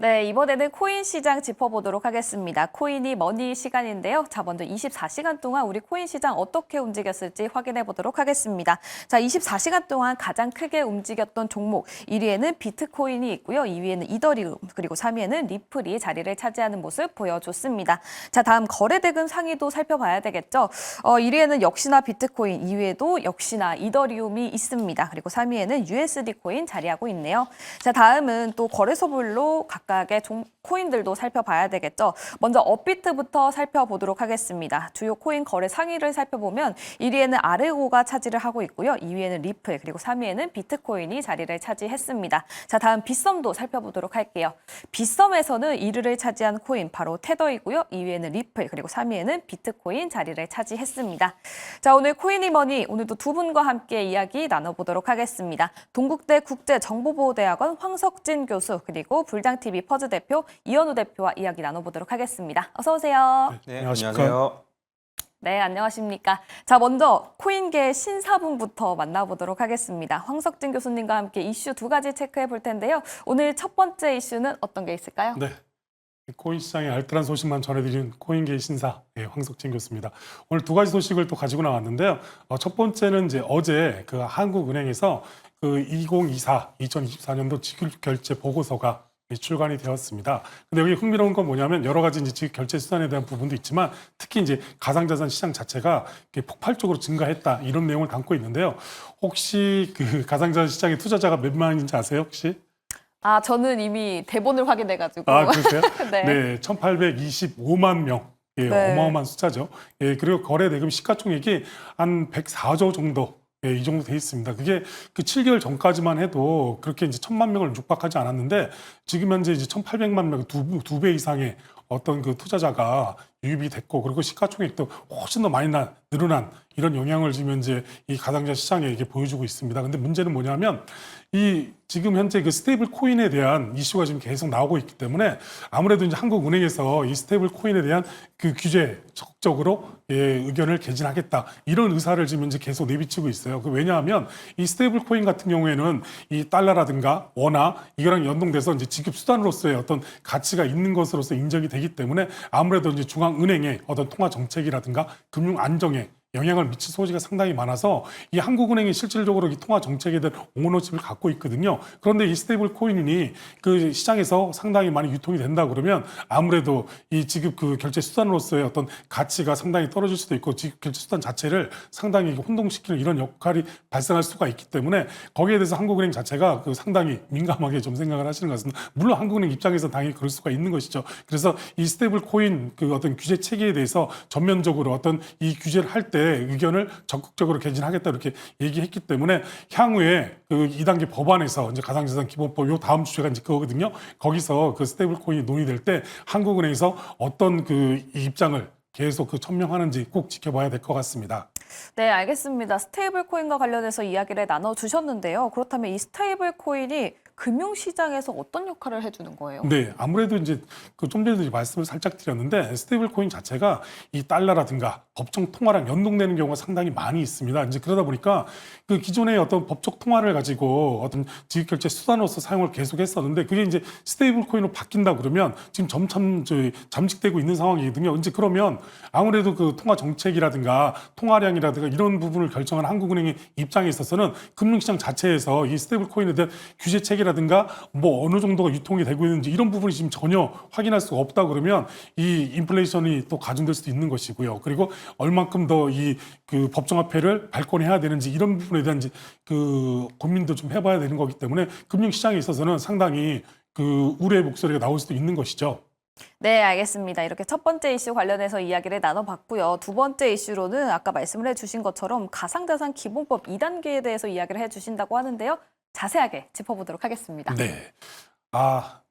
네, 이번에는 코인 시장 짚어보도록 하겠습니다. 코인이 머니 시간인데요. 자, 먼저 24시간 동안 우리 코인 시장 어떻게 움직였을지 확인해 보도록 하겠습니다. 자, 24시간 동안 가장 크게 움직였던 종목 1위에는 비트코인이 있고요. 2위에는 이더리움, 그리고 3위에는 리플이 자리를 차지하는 모습 보여줬습니다. 자, 다음 거래대금 상위도 살펴봐야 되겠죠. 1위에는 역시나 비트코인, 2위에도 역시나 이더리움이 있습니다. 그리고 3위에는 USD 코인 자리하고 있네요. 자, 다음은 또 거래소별로 각각의 코인들도 살펴봐야 되겠죠. 먼저 업비트부터 살펴보도록 하겠습니다. 주요 코인 거래 상위를 살펴보면 1위에는 아르고가 차지를 하고 있고요. 2위에는 리플, 그리고 3위에는 비트코인이 자리를 차지했습니다. 자, 다음 빗썸도 살펴보도록 할게요. 빗썸에서는 1위를 차지한 코인 바로 테더이고요. 2위에는 리플, 그리고 3위에는 비트코인 자리를 차지했습니다. 자, 오늘 코인이머니 오늘도 두 분과 함께 이야기 나눠보도록 하겠습니다. 동국대 국제정보보호대학원 황석진 교수, 그리고 불장TV 퍼즈 대표 이현우 대표와 이야기 나눠보도록 하겠습니다. 어서 오세요. 네, 안녕하세요. 네, 안녕하십니까. 자, 먼저 코인계 신사분부터 만나보도록 하겠습니다. 황석진 교수님과 함께 이슈 두 가지 체크해 볼 텐데요. 오늘 첫 번째 이슈는 어떤 게 있을까요? 네, 코인 시장의 알뜰한 소식만 전해드리는 코인계 신사 황석진 교수입니다. 오늘 두 가지 소식을 또 가지고 나왔는데요. 첫 번째는 이제 어제 그 한국은행에서 그 2024년도 지급결제 보고서가 출간이 되었습니다. 근데 여기 흥미로운 건 뭐냐면 여러 가지 이제 지급 결제 수단에 대한 부분도 있지만 특히 이제 가상자산 시장 자체가 폭발적으로 증가했다 이런 내용을 담고 있는데요. 혹시 그 가상자산 시장의 투자자가 몇 만인지 아세요 혹시? 아, 저는 이미 대본을 확인해가지고. 아, 그러세요? 네. 네, 1,825만 명. 예, 네. 어마어마한 숫자죠. 예, 그리고 거래 대금 시가총액이 한 104조 정도. 예, 이 정도 돼 있습니다. 그게 그 7개월 전까지만 해도 그렇게 이제 1,000만 명을 육박하지 않았는데 지금 현재 이제 1,800만 명, 두 배 이상의 어떤 그 투자자가 유입이 됐고 그리고 시가총액도 훨씬 더 많이 늘어난 이런 영향을 지금 이제 이 가상자산 시장에 이게 보여주고 있습니다. 근데 문제는 뭐냐면 이 지금 현재 그 스테이블 코인에 대한 이슈가 지금 계속 나오고 있기 때문에 아무래도 이제 한국은행에서 이 스테이블 코인에 대한 그 규제 적극적으로 의견을 개진하겠다 이런 의사를 지금 이제 계속 내비치고 있어요. 왜냐하면 이 스테이블 코인 같은 경우에는 이 달러라든가 원화 이거랑 연동돼서 이제 지급 수단으로서의 어떤 가치가 있는 것으로서 인정이 되기 때문에 아무래도 이제 중앙은행의 어떤 통화 정책이라든가 금융 안정에 영향을 미칠 소지가 상당히 많아서 이 한국은행이 실질적으로 이 통화 정책에 대한 오너십을 갖고 있거든요. 그런데 이 스테이블 코인이 그 시장에서 상당히 많이 유통이 된다 그러면 아무래도 이 지급 그 결제 수단으로서의 어떤 가치가 상당히 떨어질 수도 있고 지급 결제 수단 자체를 상당히 혼동시키는 이런 역할이 발생할 수가 있기 때문에 거기에 대해서 한국은행 자체가 그 상당히 민감하게 좀 생각을 하시는 것 같습니다. 물론 한국은행 입장에서 당연히 그럴 수가 있는 것이죠. 그래서 이 스테이블 코인 그 어떤 규제 체계에 대해서 전면적으로 어떤 이 규제를 할 때 의견을 적극적으로 개진하겠다 이렇게 얘기했기 때문에 향후에 그 2단계 법안에서 이제 가상자산 기본법 요 다음 주제가 이제 그거거든요. 거기서 그 스테이블 코인이 논의될 때 한국은행에서 어떤 그 입장을 계속 그 천명하는지 꼭 지켜봐야 될 것 같습니다. 네, 알겠습니다. 스테이블 코인과 관련해서 이야기를 나눠주셨는데요. 그렇다면 이 스테이블 코인이 금융시장에서 어떤 역할을 해주는 거예요? 네, 아무래도 이제 그 좀 전에도 말씀을 살짝 드렸는데 스테이블 코인 자체가 이 달러라든가 법정 통화랑 연동되는 경우가 상당히 많이 있습니다. 이제 그러다 보니까 그 기존의 어떤 법적 통화를 가지고 어떤 지급 결제 수단으로서 사용을 계속했었는데 그게 이제 스테이블 코인으로 바뀐다 그러면 지금 점점 잠식되고 있는 상황이거든요. 이제 그러면 아무래도 그 통화 정책이라든가 통화량이라든가 이런 부분을 결정한 한국은행의 입장에 있어서는 금융시장 자체에서 이 스테이블 코인에 대한 규제 체계라든가 뭐 어느 정도가 유통이 되고 있는지 이런 부분이 지금 전혀 확인할 수가 없다 그러면 이 인플레이션이 또 가중될 수도 있는 것이고요. 그리고 얼만큼 더 이 그 법정화폐를 발권해야 되는지 이런 부분에 대한 그 고민도 좀 해봐야 되는 거기 때문에 금융시장에 있어서는 상당히 그 우려의 목소리가 나올 수도 있는 것이죠. 네, 알겠습니다. 이렇게 첫 번째 이슈 관련해서 이야기를 나눠봤고요. 두 번째 이슈로는 아까 말씀을 해주신 것처럼 가상자산 기본법 2단계에 대해서 이야기를 해주신다고 하는데요. 자세하게 짚어보도록 하겠습니다. 네.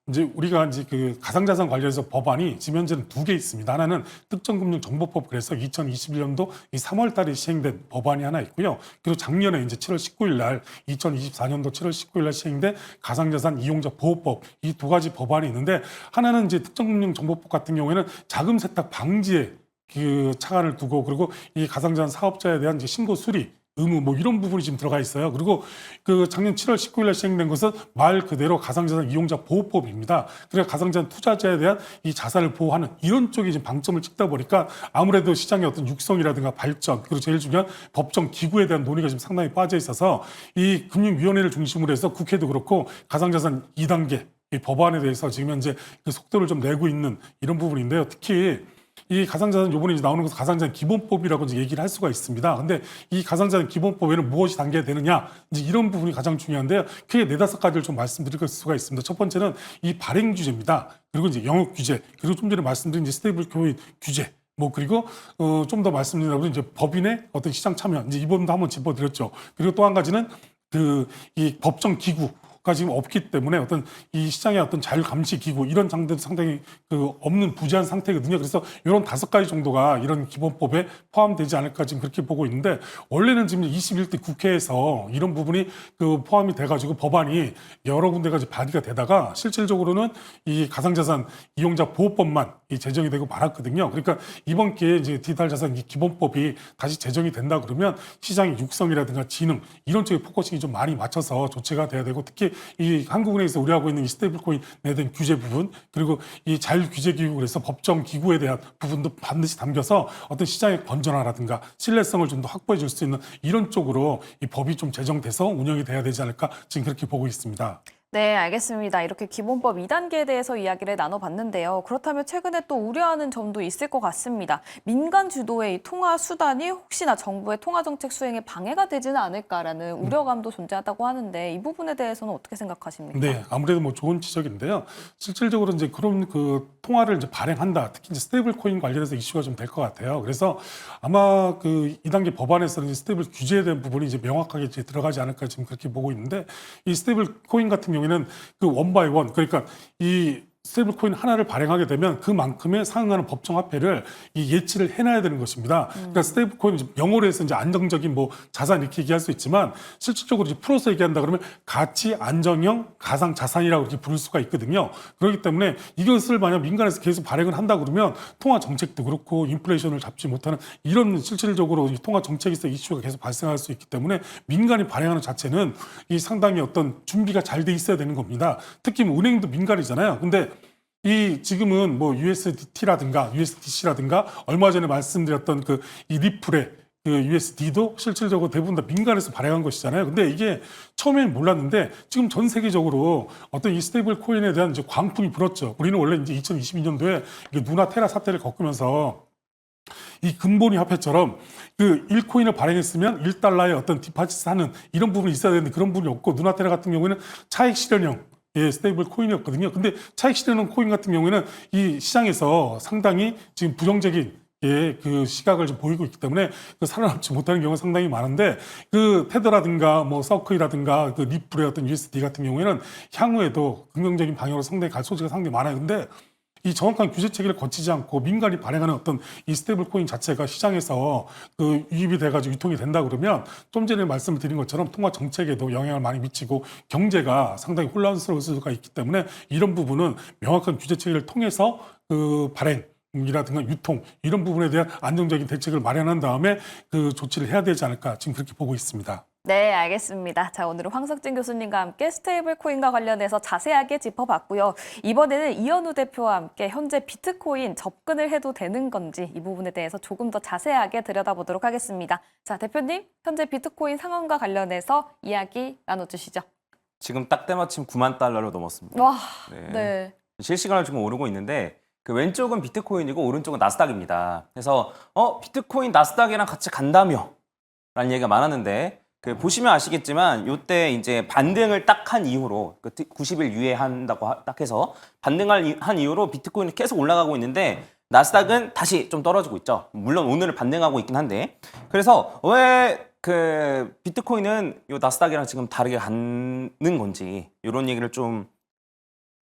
이제 우리가 이제 그 가상자산 관련해서 법안이 지금 현재는 두 개 있습니다. 하나는 특정금융정보법 그래서 2021년도 이 3월 달에 시행된 법안이 하나 있고요. 그리고 작년에 이제 7월 19일 날 2024년도 7월 19일 날 시행된 가상자산 이용자 보호법 이 두 가지 법안이 있는데 하나는 이제 특정금융정보법 같은 경우에는 자금 세탁 방지에 그 차관을 두고 그리고 이 가상자산 사업자에 대한 이제 신고 수리 의무 뭐 이런 부분이 지금 들어가 있어요. 그리고 그 작년 7월 19일에 시행된 것은 말 그대로 가상자산 이용자 보호법입니다. 그래서 가상자산 투자자에 대한 이 자산을 보호하는 이런 쪽에 지금 방점을 찍다 보니까 아무래도 시장의 어떤 육성이라든가 발전 그리고 제일 중요한 법정 기구에 대한 논의가 지금 상당히 빠져 있어서 이 금융위원회를 중심으로 해서 국회도 그렇고 가상자산 2단계 이 법안에 대해서 지금 현재 그 속도를 좀 내고 있는 이런 부분인데요. 특히 이 가상자산 요번에 이제 나오는 것은 가상자산 기본법이라고 이제 얘기를 할 수가 있습니다. 근데 이 가상자산 기본법에는 무엇이 담겨되느냐 이제 이런 부분이 가장 중요한데요. 크게 네다섯 가지를 좀 말씀드릴 수가 있습니다. 첫 번째는 이 발행 규제입니다. 그리고 이제 영업 규제, 그리고 좀 전에 말씀드린 이제 스테이블 코인 규제. 뭐 그리고 좀 더 말씀드리자면 이제 법인의 어떤 시장 참여 이제 이 부분도 한번 짚어드렸죠. 그리고 또 한 가지는 그 이 법정 기구가 지금 없기 때문에 어떤 이 시장의 어떤 자율 감시 기구 이런 장들도 상당히 그 없는 부재한 상태거든요. 그래서 이런 5가지 정도가 이런 기본법에 포함되지 않을까 지금 그렇게 보고 있는데 원래는 지금 21대 국회에서 이런 부분이 그 포함이 돼가지고 법안이 여러 군데가 이제 발의가 되다가 실질적으로는 이 가상자산 이용자 보호법만 이 제정이 되고 말았거든요. 그러니까 이번 기회에 이제 디지털 자산 기본법이 다시 제정이 된다 그러면 시장의 육성이라든가 진흥 이런 쪽에 포커싱이 좀 많이 맞춰서 조치가 돼야 되고 특히 이 한국은행에서 우려하고 있는 이 스테이블코인에 대한 규제 부분 그리고 이 자율 규제 기구 그래서 법정 기구에 대한 부분도 반드시 담겨서 어떤 시장의 건전화라든가 신뢰성을 좀 더 확보해 줄 수 있는 이런 쪽으로 이 법이 좀 제정돼서 운영이 돼야 되지 않을까 지금 그렇게 보고 있습니다. 네, 알겠습니다. 이렇게 기본법 2단계에 대해서 이야기를 나눠봤는데요. 그렇다면 최근에 또 우려하는 점도 있을 것 같습니다. 민간 주도의 이 통화 수단이 혹시나 정부의 통화 정책 수행에 방해가 되지는 않을까라는 우려감도 존재하다고 하는데 이 부분에 대해서는 어떻게 생각하십니까? 네, 아무래도 뭐 좋은 지적인데요. 실질적으로 이제 그런 그 통화를 이제 발행한다. 특히 이제 스테이블 코인 관련해서 이슈가 좀 될 것 같아요. 그래서 아마 그 2단계 법안에서는 이제 스테이블 규제에 대한 부분이 이제 명확하게 이제 들어가지 않을까 지금 그렇게 보고 있는데 이 스테이블 코인 같은 경우에는 그 원바이 원 그러니까 이 스테이블 코인 하나를 발행하게 되면 그만큼의 상응하는 법정 화폐를 이 예치를 해놔야 되는 것입니다. 그러니까 스테이블 코인 영어로 해서 이제 안정적인 뭐 자산 이렇게 얘기할 수 있지만 실질적으로 이제 풀어서 얘기한다 그러면 가치 안정형 가상 자산이라고 이렇게 부를 수가 있거든요. 그렇기 때문에 이것을 만약 민간에서 계속 발행을 한다 그러면 통화 정책도 그렇고 인플레이션을 잡지 못하는 이런 실질적으로 이 통화 정책에서 이슈가 계속 발생할 수 있기 때문에 민간이 발행하는 자체는 이 상당히 어떤 준비가 잘 돼 있어야 되는 겁니다. 특히 뭐 은행도 민간이잖아요. 근데 이 지금은 뭐 USDT라든가 USDC라든가 얼마 전에 말씀드렸던 그 이 리플의 그 USD도 실질적으로 대부분 다 민간에서 발행한 것이잖아요. 근데 이게 처음에는 몰랐는데 지금 전 세계적으로 어떤 이 스테이블 코인에 대한 이제 광풍이 불었죠. 우리는 원래 이제 2022년도에 누나 테라 사태를 겪으면서 이 근본위 화폐처럼 그 1코인을 발행했으면 1달러의 어떤 디파짓을 하는 이런 부분이 있어야 되는데 그런 부분이 없고 누나테라 같은 경우에는 차익 실현형 스테이블 코인이었거든요. 근데 차익 실현형 코인 같은 경우에는 이 시장에서 상당히 지금 부정적인 그 시각을 좀 보이고 있기 때문에 그 살아남지 못하는 경우가 상당히 많은데 그 테더라든가 뭐 서클이라든가 그 리플의 어떤 USD 같은 경우에는 향후에도 긍정적인 방향으로 상당히 갈 소지가 상당히 많아요. 근데 이 정확한 규제 체계를 거치지 않고 민간이 발행하는 어떤 이 스테이블 코인 자체가 시장에서 그 유입이 돼가지고 유통이 된다 그러면 좀 전에 말씀을 드린 것처럼 통화 정책에도 영향을 많이 미치고 경제가 상당히 혼란스러울 수가 있기 때문에 이런 부분은 명확한 규제 체계를 통해서 그 발행이라든가 유통 이런 부분에 대한 안정적인 대책을 마련한 다음에 그 조치를 해야 되지 않을까 지금 그렇게 보고 있습니다. 네, 알겠습니다. 자, 오늘은 황석진 교수님과 함께 스테이블 코인과 관련해서 자세하게 짚어봤고요. 이번에는 이현우 대표와 함께 현재 비트코인 접근을 해도 되는 건지 이 부분에 대해서 조금 더 자세하게 들여다보도록 하겠습니다. 자, 대표님, 현재 비트코인 상황과 관련해서 이야기 나눠주시죠. 지금 딱 때마침 9만 달러로 넘었습니다. 와, 네. 네. 실시간으로 지금 오르고 있는데 그 왼쪽은 비트코인이고 오른쪽은 나스닥입니다. 그래서 비트코인 나스닥이랑 같이 간다며 라는 얘기가 많았는데 그 보시면 아시겠지만 요때 이제 반등을 딱 한 이후로 그 90일 유예한다고 딱 해서 반등을 한 이후로 비트코인이 계속 올라가고 있는데 나스닥은 다시 좀 떨어지고 있죠. 물론 오늘은 반등하고 있긴 한데 그래서 왜 그 비트코인은 요 나스닥이랑 지금 다르게 가는 건지 이런 얘기를 좀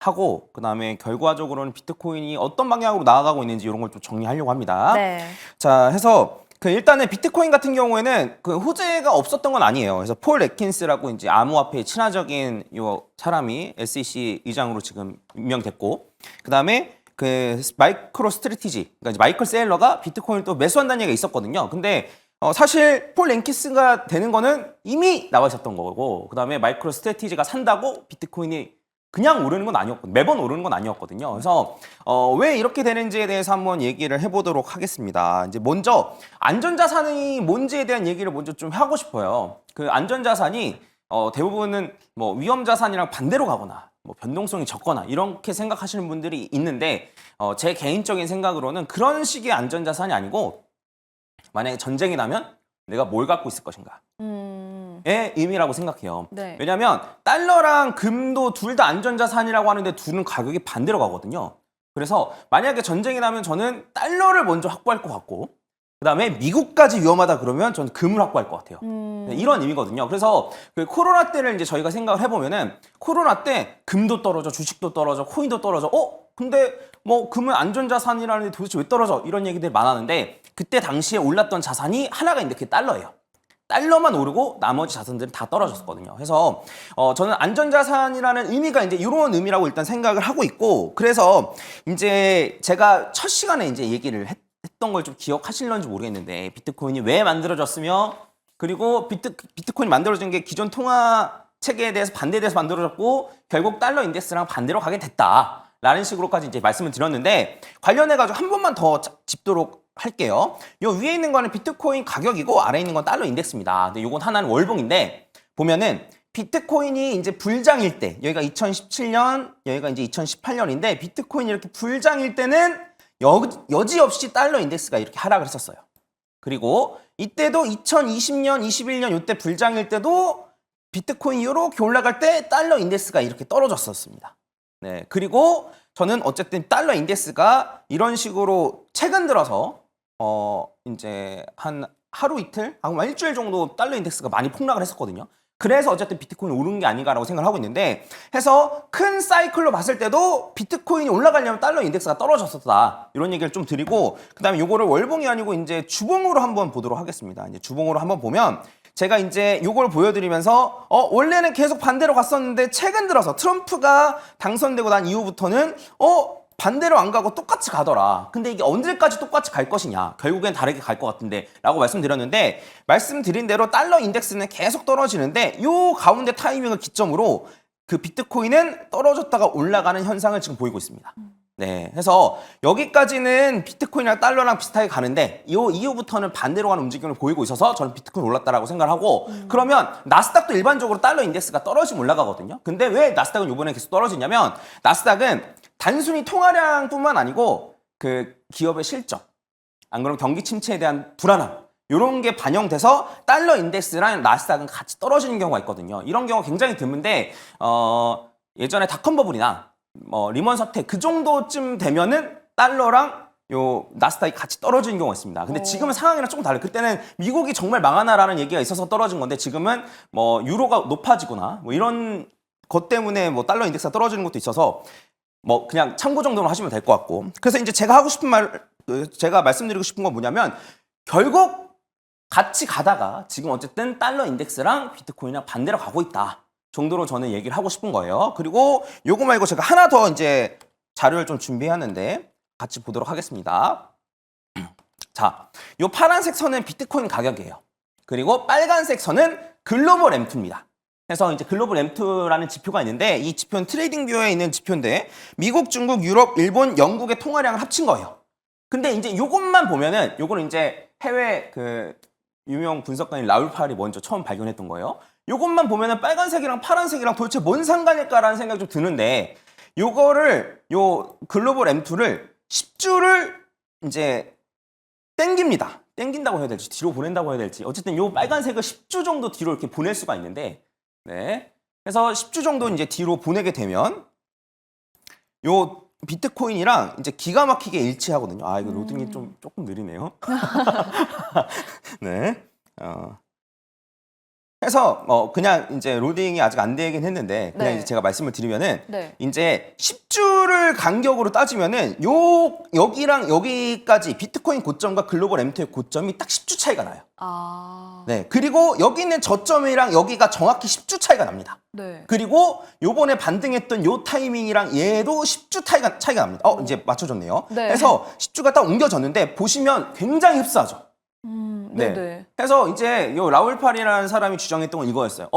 하고 그다음에 결과적으로는 비트코인이 어떤 방향으로 나아가고 있는지 이런 걸 좀 정리하려고 합니다. 네. 자, 해서 그 일단은 비트코인 같은 경우에는 그 호재가 없었던 건 아니에요. 그래서 폴 애킨스라고 이제 암호화폐에 친화적인 요 사람이 SEC 의장으로 지금 임명됐고, 그다음에 그 마이크로 스트래티지, 그러니까 이제 마이클 세일러가 비트코인을 또 매수한다는 얘기가 있었거든요. 근데 사실 폴 랭키스가 되는 거는 이미 나와 있었던 거고, 그다음에 마이크로 스트래티지가 산다고 비트코인이 그냥 오르는 건 아니었거든요. 매번 오르는 건 아니었거든요. 그래서 왜 이렇게 되는지에 대해서 한번 얘기를 해보도록 하겠습니다. 이제 먼저 안전자산이 뭔지에 대한 얘기를 먼저 좀 하고 싶어요. 그 안전자산이 대부분은 뭐 위험자산이랑 반대로 가거나 뭐 변동성이 적거나 이렇게 생각하시는 분들이 있는데, 제 개인적인 생각으로는 그런 식의 안전자산이 아니고, 만약에 전쟁이 나면 내가 뭘 갖고 있을 것인가 의 의미라고 생각해요. 네. 왜냐하면 달러랑 금도 둘 다 안전자산이라고 하는데 둘은 가격이 반대로 가거든요. 그래서 만약에 전쟁이 나면 저는 달러를 먼저 확보할 것 같고, 그다음에 미국까지 위험하다 그러면 저는 금을 확보할 것 같아요. 네, 이런 의미거든요. 그래서 그 코로나 때를 이제 저희가 생각을 해보면은, 코로나 때 금도 떨어져, 주식도 떨어져, 코인도 떨어져. 근데 뭐 금은 안전자산이라는데 도대체 왜 떨어져? 이런 얘기들이 많았는데, 그때 당시에 올랐던 자산이 하나가 있는데 그게 달러예요. 달러만 오르고 나머지 자산들은 다 떨어졌거든요. 그래서 저는 안전자산이라는 의미가 이제 이런 의미라고 일단 생각을 하고 있고, 그래서 이제 제가 첫 시간에 이제 얘기를 했던 걸 좀 기억하실런지 모르겠는데, 비트코인이 왜 만들어졌으며, 그리고 비트코인이 만들어진 게 기존 통화 체계에 대해서 반대돼서 만들어졌고, 결국 달러 인덱스랑 반대로 가게 됐다라는 식으로까지 이제 말씀을 드렸는데, 관련해가지고 한 번만 더 짚도록 할게요. 요 위에 있는 거는 비트코인 가격이고, 아래에 있는 건 달러 인덱스입니다. 근데 요건 하나는 월봉인데, 보면은 비트코인이 이제 불장일 때, 여기가 2017년, 여기가 이제 2018년인데, 비트코인이 이렇게 불장일 때는 여지없이 달러 인덱스가 이렇게 하락을 했었어요. 그리고 이때도 2020년, 21년 이때 불장일 때도 비트코인이 이렇게 올라갈 때 달러 인덱스가 이렇게 떨어졌었습니다. 네, 그리고 저는 어쨌든 달러 인덱스가 이런 식으로 최근 들어서 이제 한 하루 이틀, 아마 일주일 정도 달러 인덱스가 많이 폭락을 했었거든요. 그래서 어쨌든 비트코인이 오른 게 아닌가라고 생각을 하고 있는데, 해서 큰 사이클로 봤을 때도 비트코인이 올라가려면 달러 인덱스가 떨어졌었다, 이런 얘기를 좀 드리고, 그다음에 요거를 월봉이 아니고 이제 주봉으로 한번 보도록 하겠습니다. 이제 주봉으로 한번 보면, 제가 이제 요걸 보여드리면서 원래는 계속 반대로 갔었는데, 최근 들어서 트럼프가 당선되고 난 이후부터는 반대로 안 가고 똑같이 가더라. 근데 이게 언제까지 똑같이 갈 것이냐, 결국엔 다르게 갈 것 같은데 라고 말씀드렸는데, 말씀드린 대로 달러 인덱스는 계속 떨어지는데, 요 가운데 타이밍을 기점으로 그 비트코인은 떨어졌다가 올라가는 현상을 지금 보이고 있습니다. 네, 그래서 여기까지는 비트코인이랑 달러랑 비슷하게 가는데, 이 이후부터는 반대로 가는 움직임을 보이고 있어서 저는 비트코인 올랐다라고 생각을 하고, 그러면 나스닥도 일반적으로 달러 인덱스가 떨어지면 올라가거든요. 근데 왜 나스닥은 이번에 계속 떨어지냐면, 나스닥은 단순히 통화량뿐만 아니고 그 기업의 실적, 안 그러면 경기 침체에 대한 불안함, 이런 게 반영돼서 달러 인덱스랑 나스닥은 같이 떨어지는 경우가 있거든요. 이런 경우가 굉장히 드문데, 예전에 닷컴 버블이나 리먼 사태 그 정도쯤 되면은 달러랑 요 나스닥이 같이 떨어지는 경우가 있습니다. 근데 지금은 상황이랑 조금 달라요. 그때는 미국이 정말 망하나라는 얘기가 있어서 떨어진 건데, 지금은 뭐 유로가 높아지거나 뭐 이런 것 때문에 뭐 달러 인덱스가 떨어지는 것도 있어서 뭐 그냥 참고 정도로 하시면 될 것 같고. 그래서 이제 제가 하고 싶은 제가 말씀드리고 싶은 건 뭐냐면, 결국 같이 가다가 지금 어쨌든 달러 인덱스랑 비트코인이랑 반대로 가고 있다 정도로 저는 얘기를 하고 싶은 거예요. 그리고 요거 말고 제가 하나 더 이제 자료를 좀 준비했는데 같이 보도록 하겠습니다. 자, 요 파란색 선은 비트코인 가격이에요. 그리고 빨간색 선은 글로벌 M2입니다. 그래서 이제 글로벌 M2라는 지표가 있는데, 이 지표는 트레이딩 뷰어에 있는 지표인데, 미국, 중국, 유럽, 일본, 영국의 통화량을 합친 거예요. 근데 이제 요것만 보면은, 요거는 이제 해외 그 유명 분석가인 라울 팔이 먼저 처음 발견했던 거예요. 요것만 보면은 빨간색이랑 파란색이랑 도대체 뭔 상관일까라는 생각이 좀 드는데, 요거를 요 글로벌 M2를 10주를 이제 땡긴다고 해야 될지 뒤로 보낸다고 해야 될지, 어쨌든 요 빨간색을 10주 정도 뒤로 이렇게 보낼 수가 있는데, 네, 그래서 10주 정도 이제 뒤로 보내게 되면 요 비트코인이랑 이제 기가 막히게 일치하거든요. 아, 이거 로딩이 조금 느리네요. 네. 해서 그냥 이제 로딩이 아직 안 되긴 했는데, 그냥 네. 이제 제가 말씀을 드리면은, 네. 이제 10주를 간격으로 따지면은 여기랑 여기까지 비트코인 고점과 글로벌 M2의 고점이 딱 10주 차이가 나요. 아. 네. 그리고 여기 있는 저점이랑 여기가 정확히 10주 차이가 납니다. 네. 그리고 요번에 반등했던 요 타이밍이랑 얘도 10주 차이가 납니다. 이제 맞춰졌네요. 네. 그래서 10주가 딱 옮겨졌는데, 보시면 굉장히 흡사하죠. 네네. 그래서 이제 요 라울 파리라는 사람이 주장했던 건 이거였어요.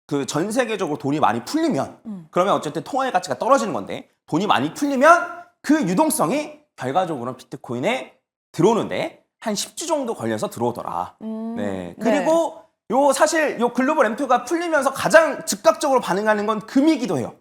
그 전 세계적으로 돈이 많이 풀리면 그러면 어쨌든 통화의 가치가 떨어지는 건데 돈이 많이 풀리면 그 유동성이 결과적으로는 비트코인에 들어오는데 한 10주 정도 걸려서 들어오더라. 네. 그리고 요 사실 요 글로벌 램프가 풀리면서 가장 즉각적으로 반응하는 건 금이기도 해요.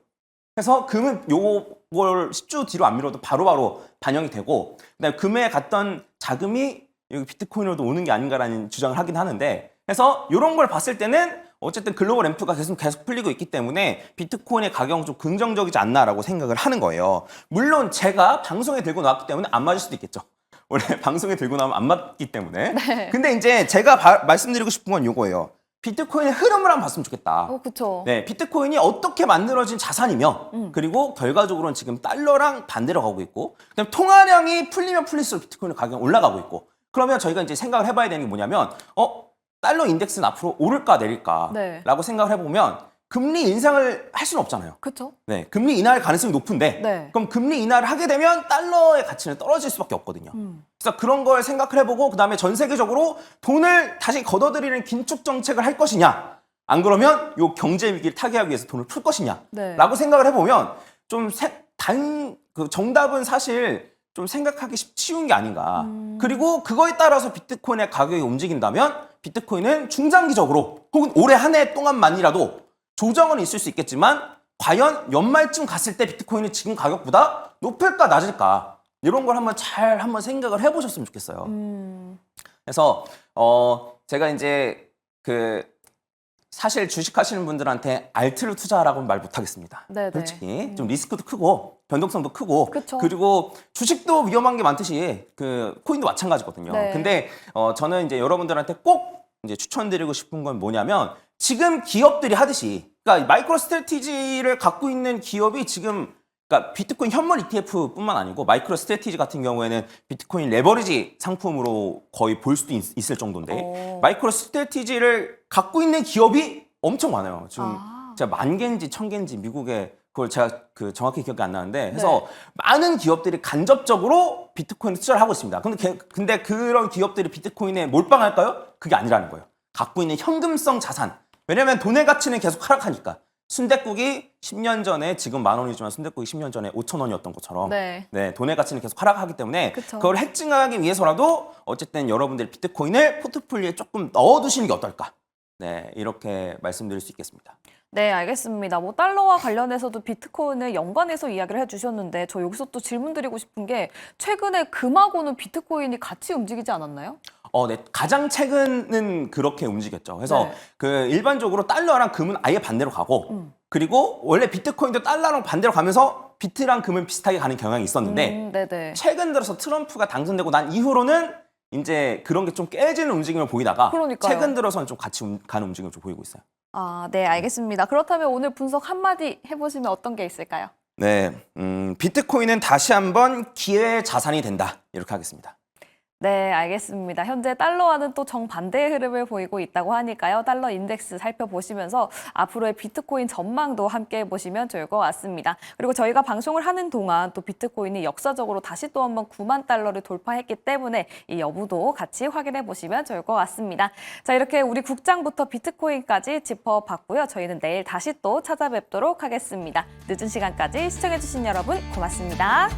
그래서 금은 요걸 10주 뒤로 안 미뤄도 바로바로 반영이 되고 그다음에 금에 갔던 자금이 여기 비트코인으로도 오는 게 아닌가라는 주장을 하긴 하는데 그래서 이런 걸 봤을 때는 어쨌든 글로벌 램프가 계속 풀리고 있기 때문에 비트코인의 가격은 좀 긍정적이지 않나라고 생각을 하는 거예요. 물론 제가 방송에 들고 나왔기 때문에 안 맞을 수도 있겠죠. 원래 방송에 들고 나오면 안 맞기 때문에. 근데 이제 제가 말씀드리고 싶은 건 이거예요. 비트코인의 흐름을 한번 봤으면 좋겠다. 그렇죠. 네, 비트코인이 어떻게 만들어진 자산이며 그리고 결과적으로는 지금 달러랑 반대로 가고 있고 그다음에 통화량이 풀리면 풀릴수록 비트코인의 가격이 올라가고 있고 그러면 저희가 이제 생각을 해봐야 되는 게 뭐냐면 달러 인덱스는 앞으로 오를까 내릴까라고 생각을 해보면 금리 인상을 할 수는 없잖아요. 그렇죠. 네, 금리 인하할 가능성이 높은데 그럼 금리 인하를 하게 되면 달러의 가치는 떨어질 수밖에 없거든요. 그래서 그런 걸 생각을 해보고 그다음에 전 세계적으로 돈을 다시 걷어들이는 긴축 정책을 할 것이냐 안 그러면 요 경제 위기를 타개하기 위해서 돈을 풀 것이냐라고 생각을 해보면 좀 그 정답은 사실 좀 생각하기 쉬운 게 아닌가. 그리고 그거에 따라서 비트코인의 가격이 움직인다면 비트코인은 중장기적으로 혹은 올해 한 해 동안만이라도 조정은 있을 수 있겠지만 과연 연말쯤 갔을 때 비트코인이 지금 가격보다 높을까 낮을까 이런 걸 한번 생각을 해보셨으면 좋겠어요. 그래서 제가 이제 사실 주식하시는 분들한테 알트를 투자하라고는 말 못하겠습니다. 솔직히 좀 리스크도 크고 변동성도 크고 그리고 주식도 위험한 게 많듯이 코인도 마찬가지거든요. 근데 저는 이제 여러분들한테 꼭 이제 추천드리고 싶은 건 뭐냐면 지금 기업들이 하듯이 그러니까 마이크로 스트래티지를 갖고 있는 기업이 지금 그러니까 비트코인 현물 ETF뿐만 아니고 마이크로 스트래티지 같은 경우에는 비트코인 레버리지 상품으로 거의 볼 수도 있을 정도인데 마이크로 스트래티지를 갖고 있는 기업이 엄청 많아요. 지금 제가 10,000개인지 1,000개인지 미국에 그걸 제가 정확히 기억이 안 나는데 그래서 많은 기업들이 간접적으로 비트코인 투자를 하고 있습니다. 근데 그런 기업들이 비트코인에 몰빵할까요? 그게 아니라는 거예요. 갖고 있는 현금성 자산. 왜냐면 돈의 가치는 계속 하락하니까. 순댓국이 10년 전에 지금 10,000원이지만 순댓국이 10년 전에 5,000원이었던 것처럼 돈의 가치는 계속 하락하기 때문에 그걸 해칭하기 위해서라도 어쨌든 여러분들 비트코인을 포트폴리오에 조금 넣어두시는 게 어떨까? 네, 이렇게 말씀드릴 수 있겠습니다. 네, 알겠습니다. 달러와 관련해서도 비트코인을 연관해서 이야기를 해주셨는데 저 여기서 또 질문 드리고 싶은 게 최근에 금하고는 비트코인이 같이 움직이지 않았나요? 네. 가장 최근은 그렇게 움직였죠. 그래서 일반적으로 달러랑 금은 아예 반대로 가고 그리고 원래 비트코인도 달러랑 반대로 가면서 비트랑 금은 비슷하게 가는 경향이 있었는데 최근 들어서 트럼프가 당선되고 난 이후로는 이제 그런 게 좀 깨지는 움직임을 보이다가 최근 들어서는 좀 같이 가는 움직임을 좀 보이고 있어요. 네, 알겠습니다. 그렇다면 오늘 분석 한마디 해보시면 어떤 게 있을까요? 네, 비트코인은 다시 한번 기회의 자산이 된다. 이렇게 하겠습니다. 네, 알겠습니다. 현재 달러와는 또 정반대의 흐름을 보이고 있다고 하니까요. 달러 인덱스 살펴보시면서 앞으로의 비트코인 전망도 함께 보시면 좋을 것 같습니다. 그리고 저희가 방송을 하는 동안 또 비트코인이 역사적으로 다시 또 한번 9만 달러를 돌파했기 때문에 이 여부도 같이 확인해 보시면 좋을 것 같습니다. 자, 이렇게 우리 국장부터 비트코인까지 짚어봤고요. 저희는 내일 다시 또 찾아뵙도록 하겠습니다. 늦은 시간까지 시청해주신 여러분 고맙습니다.